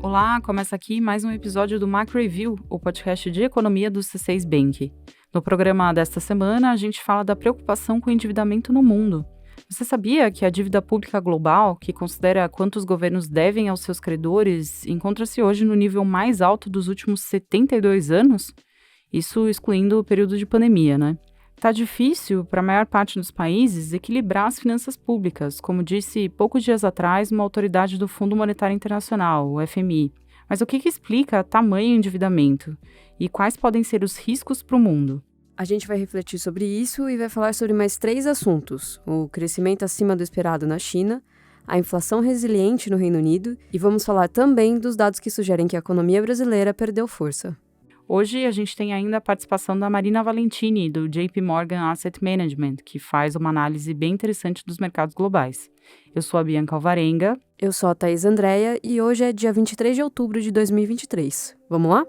Olá, começa aqui mais um episódio do Macro Review, o podcast de economia do C6 Bank. No programa desta semana, a gente fala da preocupação com o endividamento no mundo. Você sabia que a dívida pública global, que considera quanto os governos devem aos seus credores, encontra-se hoje no nível mais alto dos últimos 72 anos? Isso excluindo o período de pandemia, né? Tá difícil para a maior parte dos países equilibrar as finanças públicas, como disse poucos dias atrás uma autoridade do Fundo Monetário Internacional, o FMI. Mas o que explica tamanho endividamento? E quais podem ser os riscos para o mundo? A gente vai refletir sobre isso e vai falar sobre mais 3 assuntos: o crescimento acima do esperado na China, a inflação resiliente no Reino Unido e vamos falar também dos dados que sugerem que a economia brasileira perdeu força. Hoje a gente tem ainda a participação da Marina Valentini, do JP Morgan Asset Management, que faz uma análise bem interessante dos mercados globais. Eu sou a Bianca Alvarenga. Eu sou a Thaís Andréia e hoje é dia 23 de outubro de 2023. Vamos lá?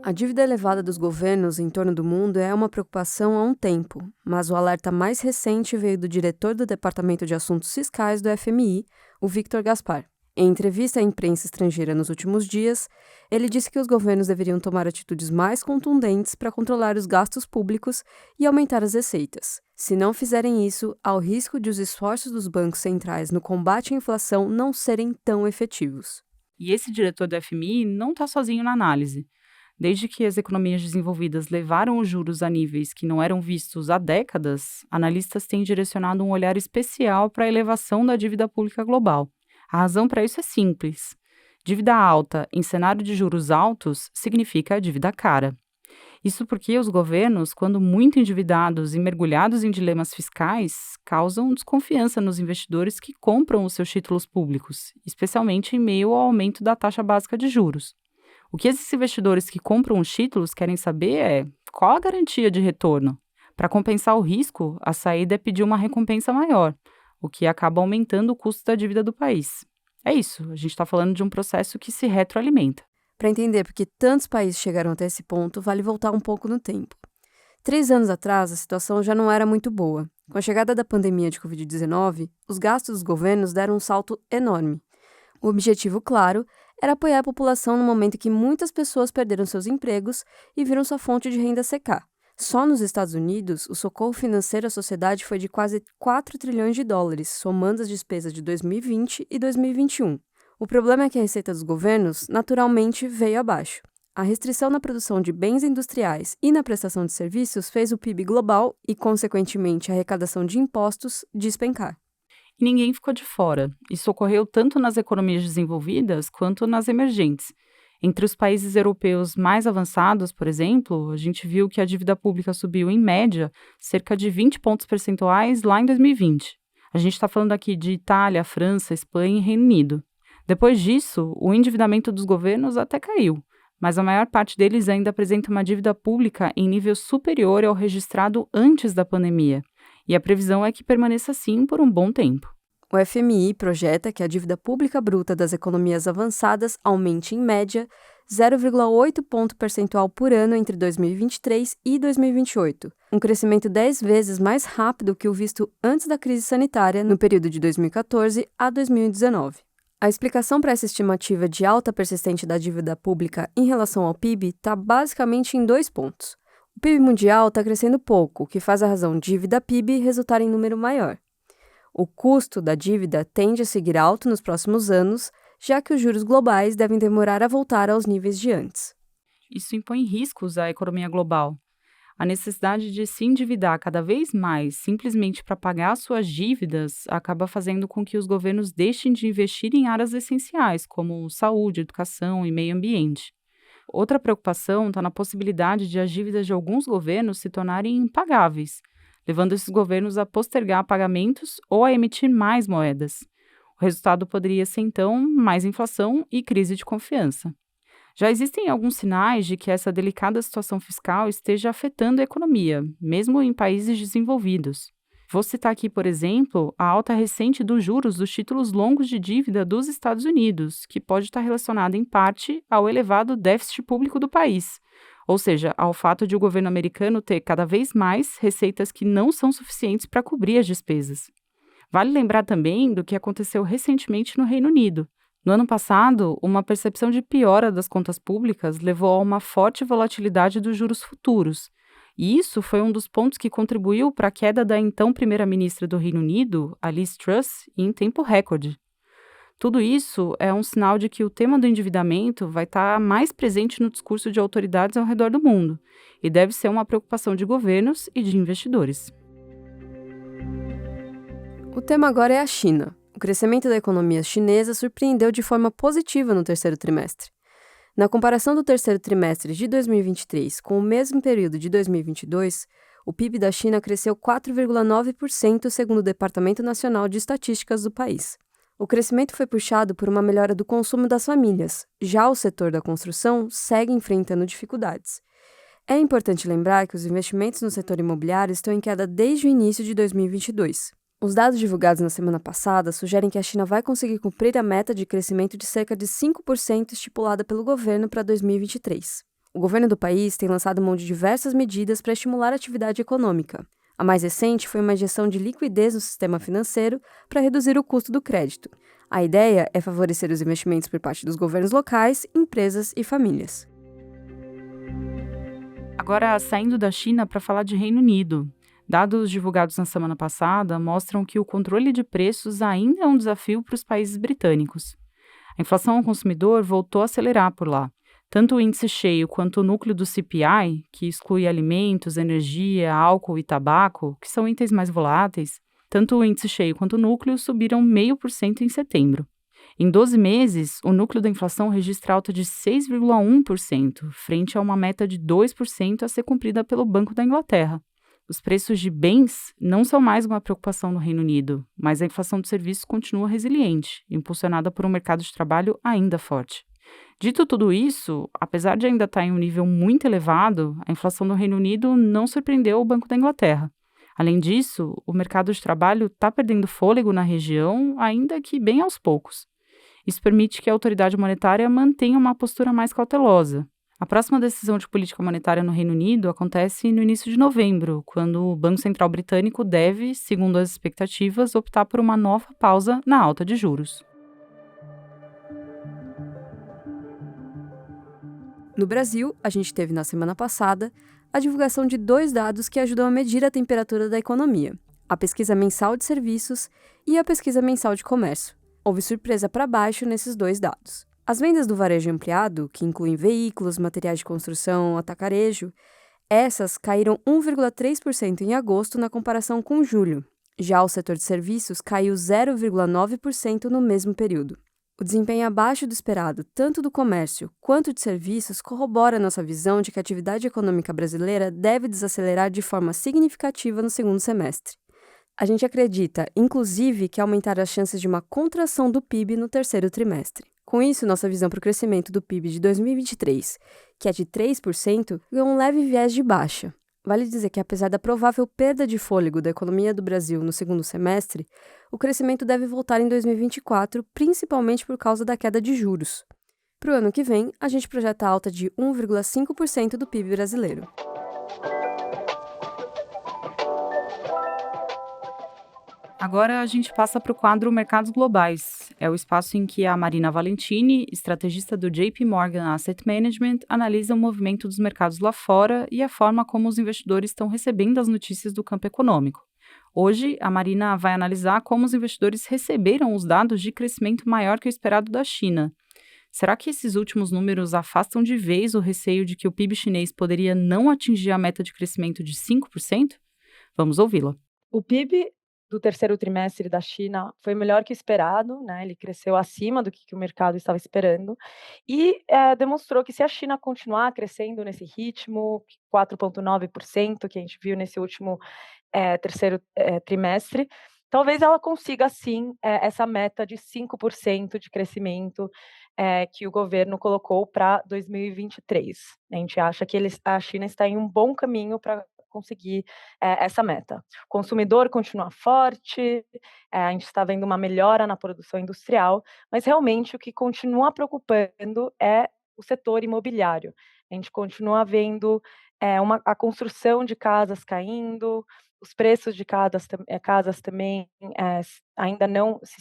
A dívida elevada dos governos em torno do mundo é uma preocupação há um tempo, mas o alerta mais recente veio do diretor do Departamento de Assuntos Fiscais do FMI, o Victor Gaspar. Em entrevista à imprensa estrangeira nos últimos dias, ele disse que os governos deveriam tomar atitudes mais contundentes para controlar os gastos públicos e aumentar as receitas. Se não fizerem isso, há o risco de os esforços dos bancos centrais no combate à inflação não serem tão efetivos. E esse diretor do FMI não está sozinho na análise. Desde que as economias desenvolvidas levaram os juros a níveis que não eram vistos há décadas, analistas têm direcionado um olhar especial para a elevação da dívida pública global. A razão para isso é simples. Dívida alta em cenário de juros altos significa dívida cara. Isso porque os governos, quando muito endividados e mergulhados em dilemas fiscais, causam desconfiança nos investidores que compram os seus títulos públicos, especialmente em meio ao aumento da taxa básica de juros. O que esses investidores que compram os títulos querem saber é qual a garantia de retorno. Para compensar o risco, a saída é pedir uma recompensa maior, o que acaba aumentando o custo da dívida do país. É isso, a gente está falando de um processo que se retroalimenta. Para entender por que tantos países chegaram até esse ponto, vale voltar um pouco no tempo. 3 anos atrás, a situação já não era muito boa. Com a chegada da pandemia de Covid-19, os gastos dos governos deram um salto enorme. O objetivo, claro, era apoiar a população no momento em que muitas pessoas perderam seus empregos e viram sua fonte de renda secar. Só nos Estados Unidos, o socorro financeiro à sociedade foi de quase 4 trilhões de dólares, somando as despesas de 2020 e 2021. O problema é que a receita dos governos, naturalmente, veio abaixo. A restrição na produção de bens industriais e na prestação de serviços fez o PIB global e, consequentemente, a arrecadação de impostos despencar. E ninguém ficou de fora. Isso ocorreu tanto nas economias desenvolvidas quanto nas emergentes. Entre os países europeus mais avançados, por exemplo, a gente viu que a dívida pública subiu, em média, cerca de 20 pontos percentuais lá em 2020. A gente está falando aqui de Itália, França, Espanha e Reino Unido. Depois disso, o endividamento dos governos até caiu, mas a maior parte deles ainda apresenta uma dívida pública em nível superior ao registrado antes da pandemia. E a previsão é que permaneça assim por um bom tempo. O FMI projeta que a dívida pública bruta das economias avançadas aumente, em média, 0,8 ponto percentual por ano entre 2023 e 2028, um crescimento 10 vezes mais rápido que o visto antes da crise sanitária, no período de 2014 a 2019. A explicação para essa estimativa de alta persistente da dívida pública em relação ao PIB está basicamente em 2 pontos. O PIB mundial está crescendo pouco, o que faz a razão dívida-PIB resultar em número maior. O custo da dívida tende a seguir alto nos próximos anos, já que os juros globais devem demorar a voltar aos níveis de antes. Isso impõe riscos à economia global. A necessidade de se endividar cada vez mais simplesmente para pagar suas dívidas acaba fazendo com que os governos deixem de investir em áreas essenciais, como saúde, educação e meio ambiente. Outra preocupação está na possibilidade de as dívidas de alguns governos se tornarem impagáveis, levando esses governos a postergar pagamentos ou a emitir mais moedas. O resultado poderia ser, então, mais inflação e crise de confiança. Já existem alguns sinais de que essa delicada situação fiscal esteja afetando a economia, mesmo em países desenvolvidos. Vou citar aqui, por exemplo, a alta recente dos juros dos títulos longos de dívida dos Estados Unidos, que pode estar relacionada, em parte, ao elevado déficit público do país, ou seja, ao fato de o governo americano ter cada vez mais receitas que não são suficientes para cobrir as despesas. Vale lembrar também do que aconteceu recentemente no Reino Unido. No ano passado, uma percepção de piora das contas públicas levou a uma forte volatilidade dos juros futuros. E isso foi um dos pontos que contribuiu para a queda da então primeira-ministra do Reino Unido, a Liz Truss, em tempo recorde. Tudo isso é um sinal de que o tema do endividamento vai estar mais presente no discurso de autoridades ao redor do mundo e deve ser uma preocupação de governos e de investidores. O tema agora é a China. O crescimento da economia chinesa surpreendeu de forma positiva no terceiro trimestre. Na comparação do terceiro trimestre de 2023 com o mesmo período de 2022, o PIB da China cresceu 4,9%, segundo o Departamento Nacional de Estatísticas do país. O crescimento foi puxado por uma melhora do consumo das famílias. Já o setor da construção segue enfrentando dificuldades. É importante lembrar que os investimentos no setor imobiliário estão em queda desde o início de 2022. Os dados divulgados na semana passada sugerem que a China vai conseguir cumprir a meta de crescimento de cerca de 5% estipulada pelo governo para 2023. O governo do país tem lançado mão de diversas medidas para estimular a atividade econômica. A mais recente foi uma injeção de liquidez no sistema financeiro para reduzir o custo do crédito. A ideia é favorecer os investimentos por parte dos governos locais, empresas e famílias. Agora, saindo da China para falar de Reino Unido. Dados divulgados na semana passada mostram que o controle de preços ainda é um desafio para os países britânicos. A inflação ao consumidor voltou a acelerar por lá. Tanto o índice cheio quanto o núcleo do CPI, que exclui alimentos, energia, álcool e tabaco, que são itens mais voláteis, tanto o índice cheio quanto o núcleo subiram 0,5% em setembro. Em 12 meses, o núcleo da inflação registra alta de 6,1%, frente a uma meta de 2% a ser cumprida pelo Banco da Inglaterra. Os preços de bens não são mais uma preocupação no Reino Unido, mas a inflação de serviços continua resiliente, impulsionada por um mercado de trabalho ainda forte. Dito tudo isso, apesar de ainda estar em um nível muito elevado, a inflação do Reino Unido não surpreendeu o Banco da Inglaterra. Além disso, o mercado de trabalho está perdendo fôlego na região, ainda que bem aos poucos. Isso permite que a autoridade monetária mantenha uma postura mais cautelosa. A próxima decisão de política monetária no Reino Unido acontece no início de novembro, quando o Banco Central Britânico deve, segundo as expectativas, optar por uma nova pausa na alta de juros. No Brasil, a gente teve na semana passada a divulgação de 2 dados que ajudam a medir a temperatura da economia: a pesquisa mensal de serviços e a pesquisa mensal de comércio. Houve surpresa para baixo nesses 2 dados. As vendas do varejo ampliado, que incluem veículos, materiais de construção, atacarejo, essas caíram 1,3% em agosto na comparação com julho. Já o setor de serviços caiu 0,9% no mesmo período. O desempenho abaixo do esperado, tanto do comércio quanto de serviços, corrobora nossa visão de que a atividade econômica brasileira deve desacelerar de forma significativa no segundo semestre. A gente acredita, inclusive, que aumentará as chances de uma contração do PIB no terceiro trimestre. Com isso, nossa visão para o crescimento do PIB de 2023, que é de 3%, ganhou um leve viés de baixa. Vale dizer que, apesar da provável perda de fôlego da economia do Brasil no segundo semestre, o crescimento deve voltar em 2024, principalmente por causa da queda de juros. Para o ano que vem, a gente projeta alta de 1,5% do PIB brasileiro. Agora a gente passa para o quadro Mercados Globais. É o espaço em que a Marina Valentini, estrategista do JP Morgan Asset Management, analisa o movimento dos mercados lá fora e a forma como os investidores estão recebendo as notícias do campo econômico. Hoje, a Marina vai analisar como os investidores receberam os dados de crescimento maior que o esperado da China. Será que esses últimos números afastam de vez o receio de que o PIB chinês poderia não atingir a meta de crescimento de 5%? Vamos ouvi-la. O PIB do terceiro trimestre da China foi melhor que o esperado, né? Ele cresceu acima do que o mercado estava esperando e demonstrou que se a China continuar crescendo nesse ritmo, 4,9% que a gente viu nesse último terceiro trimestre, talvez ela consiga, sim, essa meta de 5% de crescimento que o governo colocou para 2023. A gente acha que a China está em um bom caminho para conseguir essa meta. O consumidor continua forte, a gente está vendo uma melhora na produção industrial, mas realmente o que continua preocupando é o setor imobiliário. A gente continua vendo a construção de casas caindo, os preços de casas também ainda não se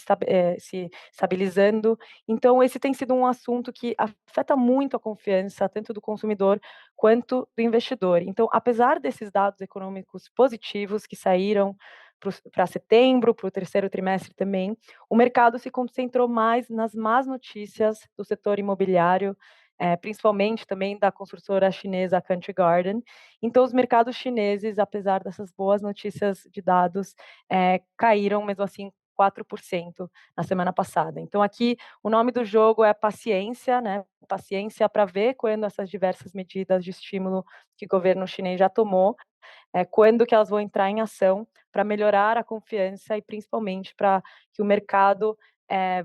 estabilizando. Então, esse tem sido um assunto que afeta muito a confiança, tanto do consumidor quanto do investidor. Então, apesar desses dados econômicos positivos que saíram para setembro, para o terceiro trimestre também, o mercado se concentrou mais nas más notícias do setor imobiliário, principalmente também da construtora chinesa Country Garden. Então, os mercados chineses, apesar dessas boas notícias de dados, caíram mesmo assim 4% na semana passada. Então, aqui o nome do jogo é paciência, né? Paciência para ver quando essas diversas medidas de estímulo que o governo chinês já tomou, quando que elas vão entrar em ação para melhorar a confiança e principalmente para que o mercado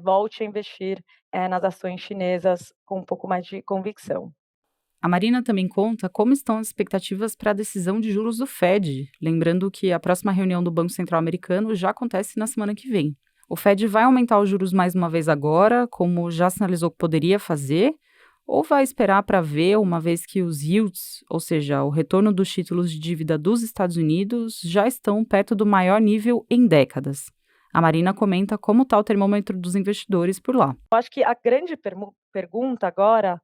volte a investir nas ações chinesas com um pouco mais de convicção. A Marina também conta como estão as expectativas para a decisão de juros do Fed, lembrando que a próxima reunião do Banco Central Americano já acontece na semana que vem. O Fed vai aumentar os juros mais uma vez agora, como já sinalizou que poderia fazer, ou vai esperar para ver, uma vez que os yields, ou seja, o retorno dos títulos de dívida dos Estados Unidos, já estão perto do maior nível em décadas? A Marina comenta como está o termômetro dos investidores por lá. Eu acho que a grande pergunta agora,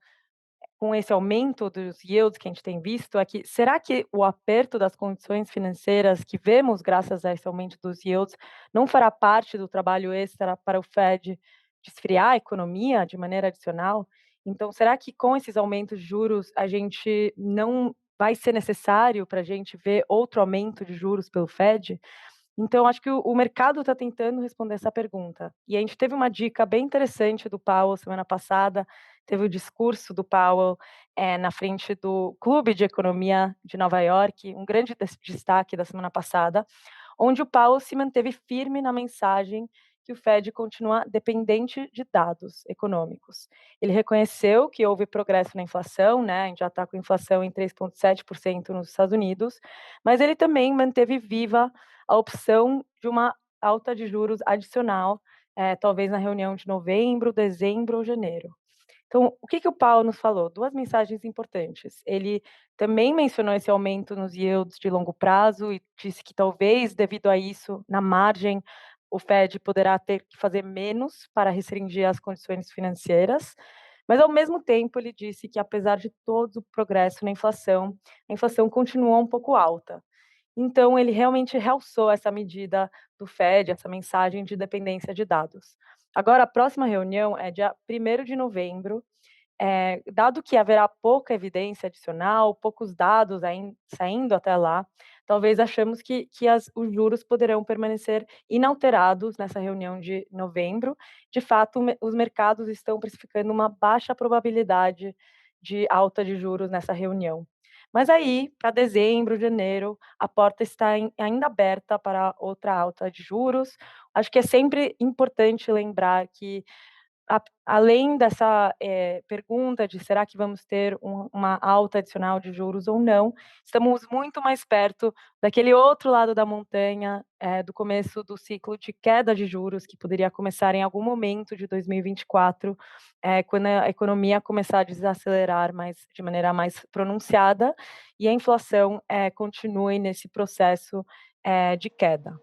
com esse aumento dos yields que a gente tem visto, é que será que o aperto das condições financeiras que vemos graças a esse aumento dos yields não fará parte do trabalho extra para o Fed de esfriar a economia de maneira adicional? Então, será que com esses aumentos de juros a gente não vai ser necessário para a gente ver outro aumento de juros pelo Fed? Então, acho que o mercado está tentando responder essa pergunta. E a gente teve uma dica bem interessante do Powell semana passada, teve o discurso do Powell na frente do Clube de Economia de Nova York, um grande destaque da semana passada, onde o Powell se manteve firme na mensagem que o Fed continua dependente de dados econômicos. Ele reconheceu que houve progresso na inflação, né? A gente já está com inflação em 3,7% nos Estados Unidos, mas ele também manteve viva a opção de uma alta de juros adicional, talvez na reunião de novembro, dezembro ou janeiro. Então, o que o Powell nos falou? Duas mensagens importantes. Ele também mencionou esse aumento nos yields de longo prazo e disse que talvez, devido a isso, na margem, o Fed poderá ter que fazer menos para restringir as condições financeiras. Mas, ao mesmo tempo, ele disse que, apesar de todo o progresso na inflação, a inflação continua um pouco alta. Então, ele realmente realçou essa medida do Fed, essa mensagem de dependência de dados. Agora, a próxima reunião é dia 1º de novembro. Dado que haverá pouca evidência adicional, poucos dados saindo até lá, talvez achamos que os juros poderão permanecer inalterados nessa reunião de novembro. De fato, os mercados estão precificando uma baixa probabilidade de alta de juros nessa reunião. Mas aí, para dezembro, janeiro, a porta está ainda aberta para outra alta de juros. Acho que é sempre importante lembrar que, além dessa pergunta de será que vamos ter uma alta adicional de juros ou não, estamos muito mais perto daquele outro lado da montanha, do começo do ciclo de queda de juros, que poderia começar em algum momento de 2024, quando a economia começar a desacelerar de maneira mais pronunciada e a inflação continue nesse processo de queda.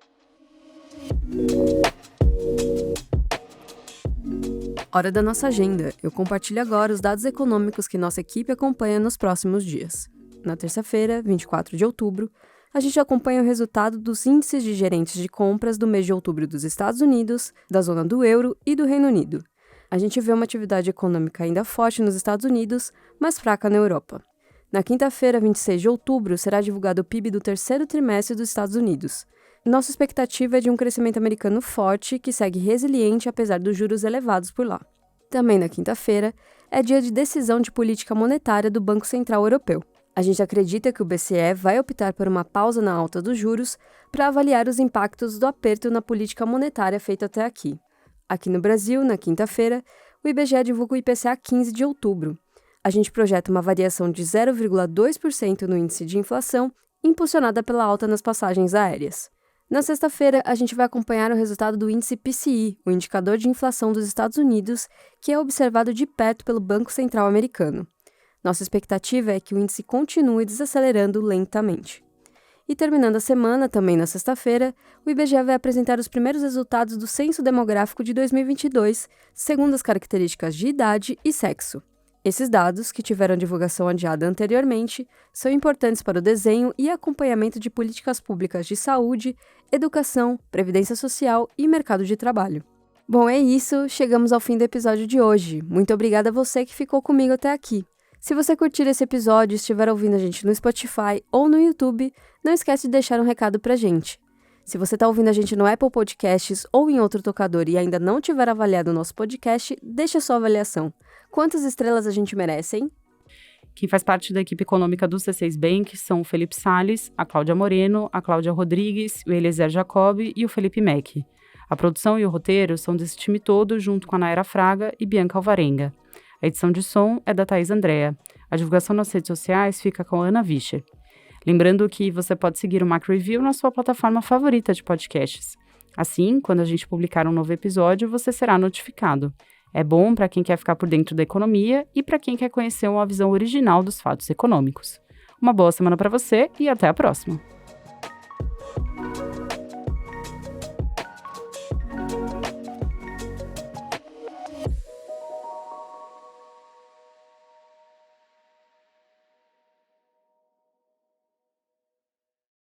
Hora da nossa agenda. Eu compartilho agora os dados econômicos que nossa equipe acompanha nos próximos dias. Na terça-feira, 24 de outubro, a gente acompanha o resultado dos índices de gerentes de compras do mês de outubro dos Estados Unidos, da zona do euro e do Reino Unido. A gente vê uma atividade econômica ainda forte nos Estados Unidos, mas fraca na Europa. Na quinta-feira, 26 de outubro, será divulgado o PIB do terceiro trimestre dos Estados Unidos. Nossa expectativa é de um crescimento americano forte, que segue resiliente apesar dos juros elevados por lá. Também na quinta-feira, é dia de decisão de política monetária do Banco Central Europeu. A gente acredita que o BCE vai optar por uma pausa na alta dos juros para avaliar os impactos do aperto na política monetária feita até aqui. Aqui no Brasil, na quinta-feira, o IBGE divulga o IPCA 15 de outubro. A gente projeta uma variação de 0,2% no índice de inflação, impulsionada pela alta nas passagens aéreas. Na sexta-feira, a gente vai acompanhar o resultado do índice PCI, o indicador de inflação dos Estados Unidos, que é observado de perto pelo Banco Central americano. Nossa expectativa é que o índice continue desacelerando lentamente. E terminando a semana, também na sexta-feira, o IBGE vai apresentar os primeiros resultados do Censo Demográfico de 2022, segundo as características de idade e sexo. Esses dados, que tiveram divulgação adiada anteriormente, são importantes para o desenho e acompanhamento de políticas públicas de saúde, educação, previdência social e mercado de trabalho. Bom, é isso, chegamos ao fim do episódio de hoje. Muito obrigada a você que ficou comigo até aqui. Se você curtir esse episódio e estiver ouvindo a gente no Spotify ou no YouTube, não esquece de deixar um recado pra gente. Se você está ouvindo a gente no Apple Podcasts ou em outro tocador e ainda não tiver avaliado o nosso podcast, deixa sua avaliação. Quantas estrelas a gente merece, hein? Quem faz parte da equipe econômica do C6 Bank são o Felipe Salles, a Cláudia Moreno, a Cláudia Rodrigues, o Eliezer Jacob e o Felipe Mack. A produção e o roteiro são desse time todo, junto com a Nayara Fraga e Bianca Alvarenga. A edição de som é da Thaís Andrea. A divulgação nas redes sociais fica com a Ana Vischer. Lembrando que você pode seguir o Macro Review na sua plataforma favorita de podcasts. Assim, quando a gente publicar um novo episódio, você será notificado. É bom para quem quer ficar por dentro da economia e para quem quer conhecer uma visão original dos fatos econômicos. Uma boa semana para você e até a próxima!